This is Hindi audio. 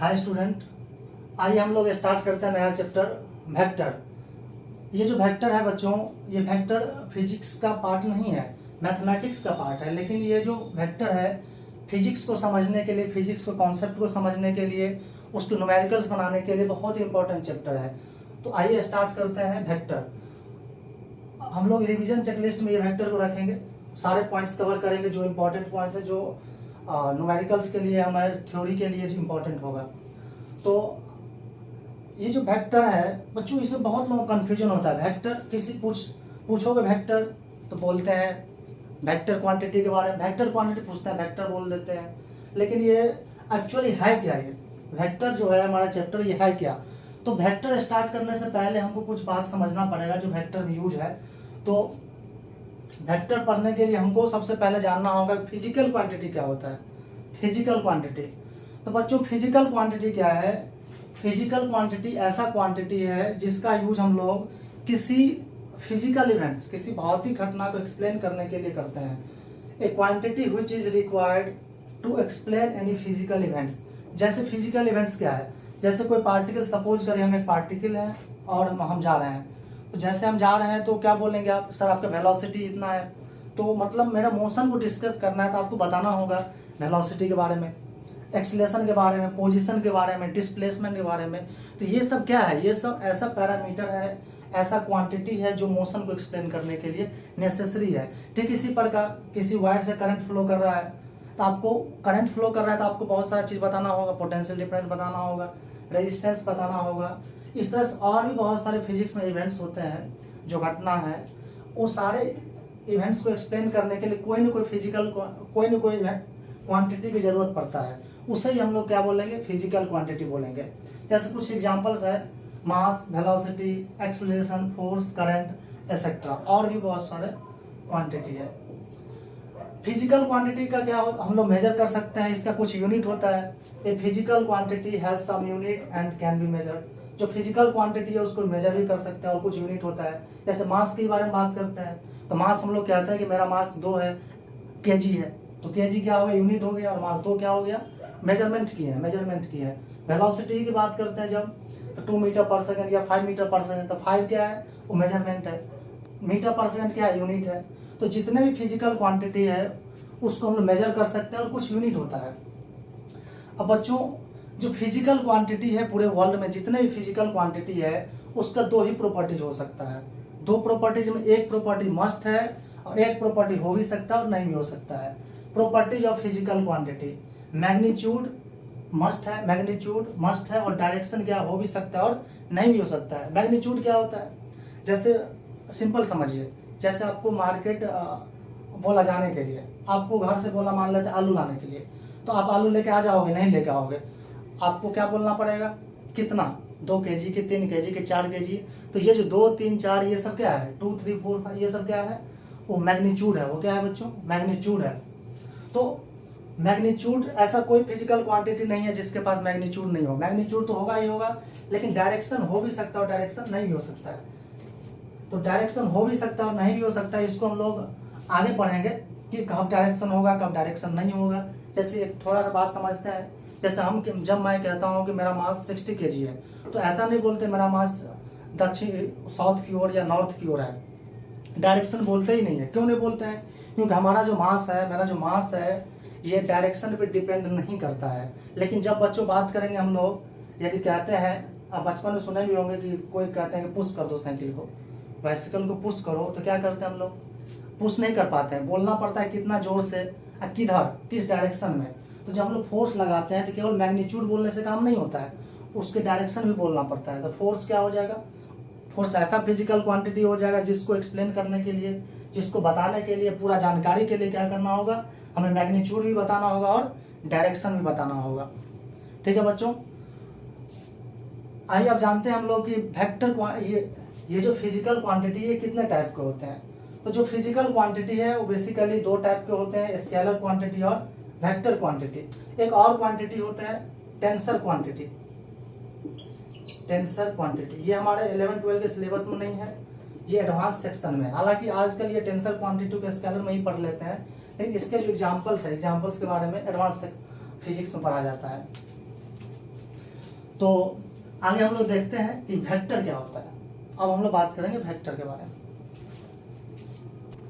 हाय स्टूडेंट, आइए हम लोग स्टार्ट करते हैं नया चैप्टर वेक्टर। ये जो वेक्टर है बच्चों, ये वेक्टर फिजिक्स का पार्ट नहीं है, मैथमेटिक्स का पार्ट है। लेकिन ये जो वेक्टर है फिजिक्स को समझने के लिए, फिजिक्स को कॉन्सेप्ट को समझने के लिए, उसके न्यूमेरिकल्स बनाने के लिए बहुत ही इंपॉर्टेंट चैप्टर है। तो आइए स्टार्ट करते हैं वेक्टर। हम लोग रिवीजन चेकलिस्ट में ये वेक्टर को रखेंगे, सारे पॉइंट्स कवर करेंगे जो इंपॉर्टेंट पॉइंट्स है, जो न्यूमेरिकल्स के लिए, हमारे थ्योरी के लिए जो इम्पोर्टेंट होगा। तो ये जो वेक्टर है बच्चों, इसमें बहुत लोगों को कन्फ्यूजन होता है। वेक्टर किसी पूछोगे वेक्टर तो बोलते हैं वेक्टर क्वांटिटी के बारे में, वेक्टर क्वांटिटी पूछते हैं वेक्टर बोल देते हैं। लेकिन ये एक्चुअली है क्या? ये वेक्टर जो है हमारा चैप्टर, ये है क्या? तो वेक्टर स्टार्ट करने से पहले हमको कुछ बात समझना पड़ेगा जो वेक्टर में यूज है। तो वेक्टर पढ़ने के लिए हमको सबसे पहले जानना होगा फिजिकल क्वांटिटी क्या होता है। फिजिकल क्वांटिटी, तो बच्चों फिजिकल क्वांटिटी क्या है? फिजिकल क्वांटिटी ऐसा क्वांटिटी है जिसका यूज हम लोग किसी फिजिकल इवेंट्स, किसी भौतिक घटना को एक्सप्लेन करने के लिए करते हैं। A quantity which is required to explain any physical events. जैसे फिजिकल इवेंट्स क्या है? जैसे कोई पार्टिकल, सपोज करें हम एक पार्टिकल है और हम जा रहे हैं। तो जैसे हम जा रहे हैं तो क्या बोलेंगे आप? सर आपका वेलोसिटी इतना है। तो मतलब मेरा मोशन को डिस्कस करना है तो आपको बताना होगा वेलोसिटी के बारे में, एक्सीलरेशन के बारे में, पोजीशन के बारे में, डिस्प्लेसमेंट के बारे में। तो ये सब क्या है? ये सब ऐसा पैरामीटर है, ऐसा क्वांटिटी है जो मोशन को एक्सप्लेन करने के लिए नेसेसरी है। ठीक इसी प्रकार किसी वायर से करंट फ्लो कर रहा है तो आपको करंट फ्लो कर रहा है तो आपको बहुत सारा चीज़ बताना होगा, पोटेंशियल डिफरेंस बताना होगा, रेजिस्टेंस बताना होगा। इस तरह से और भी बहुत सारे फिजिक्स में इवेंट्स होते हैं, जो घटना है, वो सारे इवेंट्स को एक्सप्लेन करने के लिए कोई ना कोई फिजिकल, कोई ना कोई क्वांटिटी की जरूरत पड़ता है। उसे ही हम लोग क्या बोलेंगे? फिजिकल क्वांटिटी बोलेंगे। जैसे कुछ एग्जांपल्स है, mass, velocity, acceleration, force, current et cetera, और भी बहुत सारे क्वांटिटी है। फिजिकल क्वांटिटी का क्या हम लोग मेजर कर सकते हैं? इसका कुछ यूनिट होता है। A physical quantity has some unit and can be measured. जो फिजिकल क्वांटिटी है उसको मेजर भी कर सकते हैं और कुछ यूनिट होता है। जैसे मास के बारे में बात करते हैं तो मास हम लोग कहते हैं कि मेरा मास 2 है, केजी है। तो केजी क्या हो गया? यूनिट हो गया। और मास 2 क्या हो गया? मेजरमेंट की है, मेजरमेंट की है। वेलोसिटी की बात करते हैं जब, तो 2 मीटर पर सेकंड या 5 मीटर पर सेकंड। तो 5 क्या है? वो मेजरमेंट है। मीटर पर सेकंड क्या है? यूनिट है। तो जितने भी फिजिकल क्वांटिटी है उसको हम लोग मेजर कर सकते हैं और कुछ यूनिट होता है। अब बच्चों जो फिजिकल क्वांटिटी है पूरे वर्ल्ड में, जितने भी फिजिकल क्वांटिटी है उसका 2 ही प्रॉपर्टीज हो सकता है। 2 प्रॉपर्टीज में एक प्रॉपर्टी मस्ट है और एक प्रॉपर्टी हो भी सकता है और नहीं भी हो सकता है। Properties of physical quantity, magnitude must है, मैग्नीट्यूड मस्ट है, और डायरेक्शन क्या हो भी सकता है और नहीं भी हो सकता है। मैग्नीट्यूड क्या होता है? जैसे सिंपल समझिए, जैसे आपको मार्केट बोला जाने के लिए, आपको घर से बोला मान लेते आलू लाने के लिए, तो आप आलू लेके आ जाओगे? नहीं लेके आओगे। आपको क्या बोलना पड़ेगा? कितना? 2 केजी के, 3 केजी के, 4 केजी। तो ये जो 2, 3, 4 ये सब क्या है? 2, 3, 4, 5 ये सब क्या है? वो मैग्नीट्यूड है। वो क्या है बच्चों? मैग्नीट्यूड है। तो मैग्नीट्यूड, ऐसा कोई फिजिकल क्वांटिटी नहीं है जिसके पास मैग्नीट्यूड नहीं हो। मैग्नीट्यूड तो होगा ही होगा, लेकिन डायरेक्शन हो भी सकता है और डायरेक्शन नहीं भी हो सकता है। तो डायरेक्शन हो भी सकता है और नहीं भी हो सकता है, इसको हम लोग आगे पढ़ेंगे कि कब डायरेक्शन होगा, कब डायरेक्शन नहीं होगा। जैसे एक थोड़ा सा बात समझते हैं, जैसे हम जब मैं कहता हूँ कि मेरा मास 60 केजी है, तो ऐसा नहीं बोलते मेरा मास दक्षिण, साउथ की ओर या नॉर्थ की ओर है। डायरेक्शन बोलते ही नहीं है। क्यों नहीं बोलते हैं? क्योंकि हमारा जो मास है, मेरा जो मास है, ये डायरेक्शन पे डिपेंड नहीं करता है। लेकिन जब बच्चों बात करेंगे हम लोग, यदि कहते हैं, आप बचपन में सुने भी होंगे कि कोई कहते हैं कि पुश कर दो साइकिल को, बाइसिकल को पुश करो, तो क्या करते हैं हम लोग? पुश नहीं कर पाते हैं। बोलना पड़ता है कितना जोर से, किधर, किस डायरेक्शन में। तो जब हम लोग फोर्स लगाते हैं तो केवल मैग्नीट्यूड बोलने से काम नहीं होता है, उसके डायरेक्शन भी बोलना पड़ता है। तो फोर्स क्या हो जाएगा? फोर्स ऐसा फिजिकल क्वांटिटी हो जाएगा जिसको एक्सप्लेन करने के लिए, जिसको बताने के लिए, पूरा जानकारी के लिए क्या करना होगा? हमें मैग्नीट्यूड भी बताना होगा और डायरेक्शन भी बताना होगा। ठीक है बच्चों, आइए अब जानते हैं हम लोग कि वेक्टर, ये जो फिजिकल क्वांटिटी है कितने टाइप के होते हैं। तो जो फिजिकल क्वांटिटी है वो बेसिकली 2 टाइप के होते हैं, स्केलर क्वांटिटी और वेक्टर क्वांटिटी। एक और क्वांटिटी होता है टेंसर क्वांटिटी। टेंसर क्वांटिटी ये हमारे 11-12 के सिलेबस में नहीं है, ये एडवांस सेक्शन में है। हालांकि आजकल ये टेंसर क्वांटिटी के स्केलर में ही पढ़ लेते हैं, लेकिन इसके जो एग्जांपल्स है, एग्जांपल्स के बारे में एडवांस फिजिक्स में पढ़ा जाता है। तो आगे हम लोग देखते हैं कि वेक्टर क्या होता है। अब हम लोग बात करेंगे वेक्टर के बारे में।